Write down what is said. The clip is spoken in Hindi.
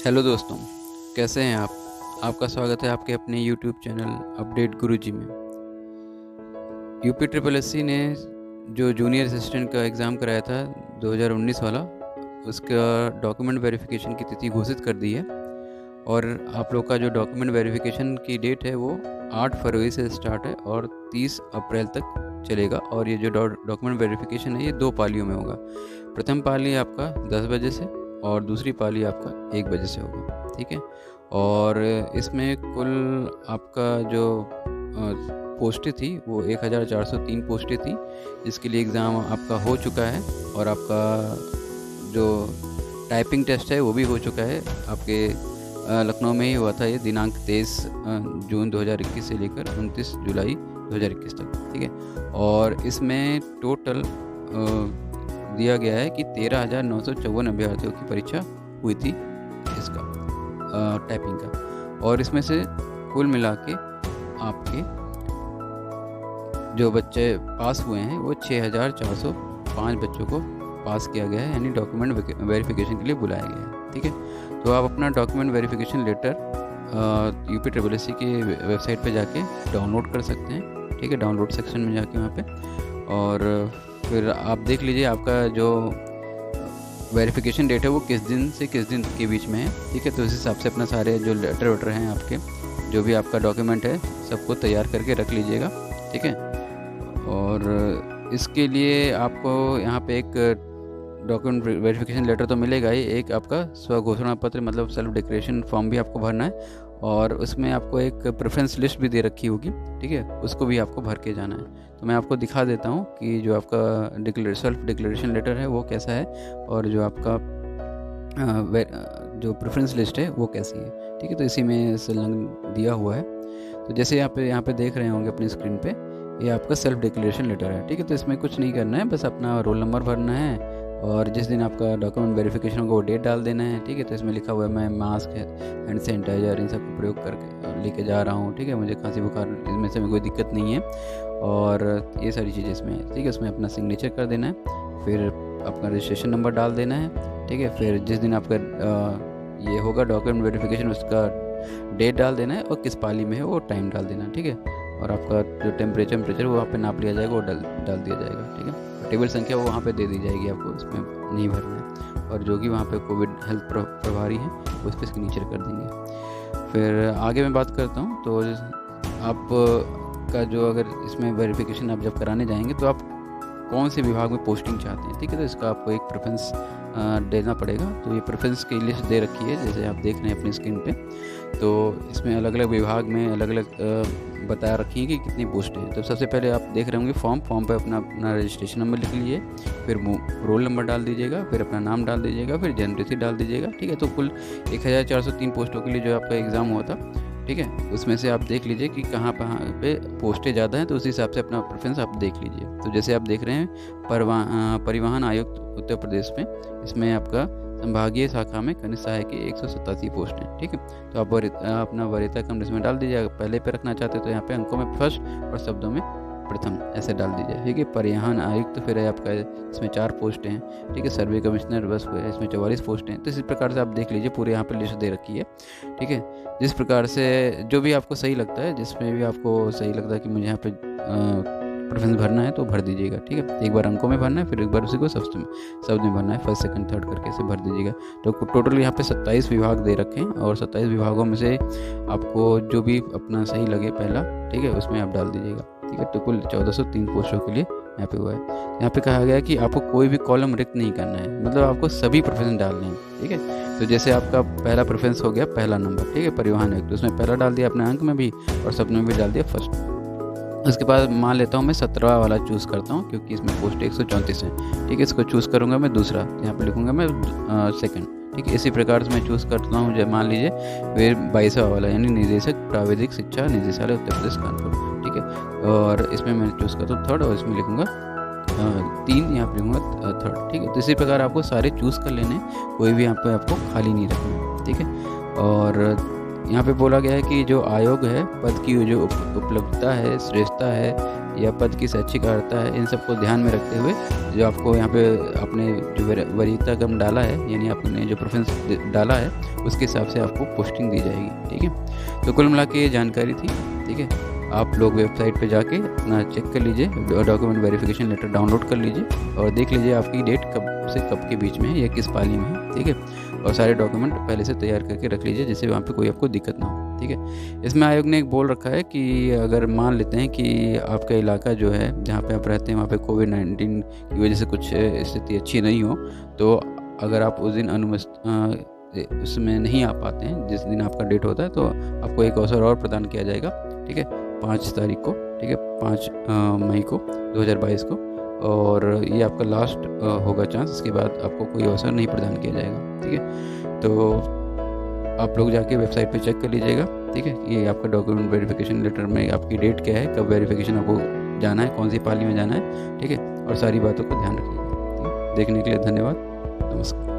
हेलो दोस्तों, कैसे हैं आप? आपका स्वागत है आपके अपने यूट्यूब चैनल अपडेट गुरुजी में। यूपी ट्रिपल एससी ने जो जूनियर असिस्टेंट का एग्ज़ाम कराया था 2019 वाला, उसका डॉक्यूमेंट वेरिफिकेशन की तिथि घोषित कर दी है। और आप लोग का जो डॉक्यूमेंट वेरिफिकेशन की डेट है वो 8 फरवरी से स्टार्ट है और 30 अप्रैल तक चलेगा। और ये जो डॉक्यूमेंट वेरिफिकेशन है ये 2 पालियों में होगा। प्रथम पाली आपका 10 बजे से और दूसरी पाली आपका 1 बजे से होगा, ठीक है। और इसमें कुल आपका जो पोस्टें थी वो 1403 पोस्टें थी, जिसके लिए एग्ज़ाम आपका हो चुका है। और आपका जो टाइपिंग टेस्ट है वो भी हो चुका है। आपके लखनऊ में ही हुआ था ये, दिनांक 23 जून 2021 से लेकर 29 जुलाई 2021 तक, ठीक है। और इसमें टोटल दिया गया है कि 13,954 अभ्यर्थियों की परीक्षा हुई थी इसका टाइपिंग का। और इसमें से कुल मिला के आपके जो बच्चे पास हुए हैं वो 6,405 बच्चों को पास किया गया है, यानी डॉक्यूमेंट वेरिफिकेशन के लिए बुलाया गया है, ठीक है। तो आप अपना document verification letter UP triple SC की वेबसाइट पे जाके डाउनलोड कर सकते हैं, ठीक है। डाउनलोड सेक्शन में जाके वहाँ पे और फिर आप देख लीजिए आपका जो वेरिफिकेशन डेट है वो किस दिन से किस दिन के बीच में है, ठीक है। तो इस हिसाब से अपना सारे जो लेटर वेटर हैं आपके, जो भी आपका डॉक्यूमेंट है, सबको तैयार करके रख लीजिएगा, ठीक है। और इसके लिए आपको यहाँ पे एक डॉक्यूमेंट वेरिफिकेशन लेटर तो मिलेगा ही, एक आपका स्वघोषणा पत्र मतलब सेल्फ डिक्लेरेशन फॉर्म भी आपको भरना है। और उसमें आपको एक प्रेफरेंस लिस्ट भी दे रखी होगी, ठीक है, उसको भी आपको भर के जाना है। तो मैं आपको दिखा देता हूँ कि जो आपका सेल्फ डिक्लेरेशन लेटर है वो कैसा है और जो आपका जो प्रेफरेंस लिस्ट है वो कैसी है, ठीक है। तो इसी में संलग्न दिया हुआ है। तो जैसे यहाँ पे देख रहे होंगे अपनी स्क्रीन पे, ये आपका सेल्फ डिक्लेरेशन लेटर है, ठीक है। तो इसमें कुछ नहीं करना है, बस अपना रोल नंबर भरना है और जिस दिन आपका डॉक्यूमेंट वेरिफिकेशन होगा वो डेट डाल देना है, ठीक है। तो इसमें लिखा हुआ है मैं मास्क हैंड सैनिटाइजर इन सब का प्रयोग करके लेके जा रहा हूँ, ठीक है। मुझे खांसी बुखार इसमें से कोई दिक्कत नहीं है और ये सारी चीज़ें इसमें है, ठीक है। उसमें अपना सिग्नेचर कर देना है, फिर अपना रजिस्ट्रेशन नंबर डाल देना है, ठीक है। फिर जिस दिन आपका ये होगा डॉक्यूमेंट वेरिफिकेशन उसका डेट डाल देना है और किस पाली में है वो टाइम डाल देना है, ठीक है। और आपका जो टेम्परेचर वो वहाँ पे नाप लिया जाएगा, वो डाल दिया जाएगा, ठीक है। टेबल संख्या वो वहाँ पे दे दी जाएगी आपको, इसमें नहीं भरना है। और जो कि वहाँ पे कोविड हेल्थ प्रभारी हैं वो इस पर सिग्नेचर कर देंगे। फिर आगे मैं बात करता हूँ। तो आप का जो अगर इसमें वेरिफिकेशन आप जब कराने जाएंगे तो आप कौन से विभाग में पोस्टिंग चाहते हैं, ठीक है। तो इसका आपको एक प्रेफरेंस देना पड़ेगा। तो ये प्रेफरेंस की लिस्ट दे रखी है, जैसे आप देख रहे हैं अपनी स्क्रीन पे। तो इसमें अलग अलग विभाग में अलग अलग बता रखी है कि कितनी पोस्ट है। तो सबसे पहले आप देख रहे होंगे फॉर्म पे अपना रजिस्ट्रेशन नंबर लिख लीजिए, फिर रोल नंबर डाल दीजिएगा, फिर अपना नाम डाल दीजिएगा, फिर जन्म तिथि डाल दीजिएगा, ठीक है। तो कुल 1403 पोस्टों के लिए जो आपका एग्ज़ाम हुआ था, ठीक है, उसमें से आप देख लीजिए कि कहाँ पे पोस्टें ज़्यादा हैं, तो उसी हिसाब से अपना प्रेफरेंस आप देख लीजिए। तो जैसे आप देख रहे हैं परिवहन आयुक्त उत्तर प्रदेश में, इसमें आपका संभागीय शाखा में कनिष्ठ सहायक की 187 पोस्ट हैं, ठीक है। तो आप अपना वरीयता क्रम इसमें डाल दीजिए। पहले पे रखना चाहते तो यहाँ पे अंकों में फर्स्ट और शब्दों में प्रथम ऐसे डाल दीजिए, ठीक है। परिवहन आयुक्त फिर है आपका, इसमें 4 पोस्ट हैं, ठीक है। सर्वे कमिश्नर बस हुए, इसमें 44 पोस्ट हैं। तो इसी प्रकार से आप देख लीजिए, पूरे यहाँ पे लिस्ट दे रखी है, ठीक है। जिस प्रकार से जो भी आपको सही लगता है, जिसमें भी आपको सही लगता है कि मुझे यहाँ पे प्रेफरेंस भरना है तो भर दीजिएगा, ठीक है। एक बार अंकों में भरना है, फिर एक बार उसी को शब्द में भरना है, फर्स्ट सेकंड थर्ड करके ऐसे भर दीजिएगा। तो टोटल यहाँ पे 27 विभाग दे रखे हैं और 27 विभागों में से आपको जो भी अपना सही लगे पहला, ठीक है, उसमें आप डाल दीजिएगा, ठीक है। तो कुल 1403 पोस्टों के लिए यहाँ पे हुआ है। यहाँ पे कहा गया है कि आपको कोई भी कॉलम रिक्त नहीं करना है, मतलब आपको सभी प्रेफरेंस डालने हैं, ठीक है। तो जैसे आपका पहला प्रेफरेंस हो गया पहला नंबर, ठीक है, परिवहन आयुक्त, तो उसमें पहला डाल दिया अपने अंक में भी और शब्द में भी डाल दिया फर्स्ट। उसके बाद मान लेता हूँ मैं 17वां वाला चूज़ करता हूँ, क्योंकि इसमें पोस्ट 134 है, ठीक है। इसको चूज़ करूँगा मैं दूसरा, तो यहाँ पे लिखूँगा मैं सेकंड, ठीक है। इसी प्रकार से मैं चूज़ करता हूँ, जब मान लीजिए फिर 22वां वाला, यानी निदेशक प्राविधिक शिक्षा निदेशालय उत्तर प्रदेश कानपुर, ठीक है। और इसमें मैं चूज़ करता हूँ थर्ड और इसमें लिखूँगा 3, यहाँ पर लिखूँगा थर्ड, ठीक है। तो इसी प्रकार आपको सारे चूज़ कर लेने, कोई भी यहाँ पर आपको खाली नहीं रखना, ठीक है। और यहाँ पे बोला गया है कि जो आयोग है, पद की जो उपलब्धता है, श्रेष्ठता है या पद की शैक्षिक अर्हता है, इन सबको ध्यान में रखते हुए जो आपको यहाँ पे आपने जो वरीयता क्रम डाला है, यानी आपने जो प्रेफरेंस डाला है, उसके हिसाब से आपको पोस्टिंग दी जाएगी। ठीक है, तो कुल मिला के ये जानकारी थी। ठीक है, आप लोग वेबसाइट पे जाके अपना चेक कर लीजिए, डॉक्यूमेंट वेरिफिकेशन लेटर डाउनलोड कर लीजिए और देख लीजिए आपकी डेट कब से कब के बीच में है या किस पाली में है। ठीक है, और सारे डॉक्यूमेंट पहले से तैयार करके रख लीजिए जिससे वहाँ पे कोई आपको दिक्कत ना हो। ठीक है, इसमें आयोग ने एक बोल रखा है कि अगर मान लेते हैं कि आपका इलाका जो है जहाँ पे आप रहते हैं वहाँ पे कोविड-19 की वजह से कुछ स्थिति अच्छी नहीं हो, तो अगर आप उस दिन उसमें नहीं आ पाते हैं जिस दिन आपका डेट होता है, तो आपको एक अवसर और प्रदान किया जाएगा। ठीक है, 5 तारीख को, ठीक है, 5 मई को 2022 को, और ये आपका लास्ट होगा चांस, इसके बाद आपको कोई अवसर नहीं प्रदान किया जाएगा। ठीक है, तो आप लोग जाके वेबसाइट पे चेक कर लीजिएगा। ठीक है, ये आपका डॉक्यूमेंट वेरिफिकेशन लेटर में आपकी डेट क्या है, कब वेरिफिकेशन आपको जाना है, कौन सी पाली में जाना है। ठीक है, और सारी बातों का ध्यान रखिएगा। देखने के लिए धन्यवाद, नमस्कार।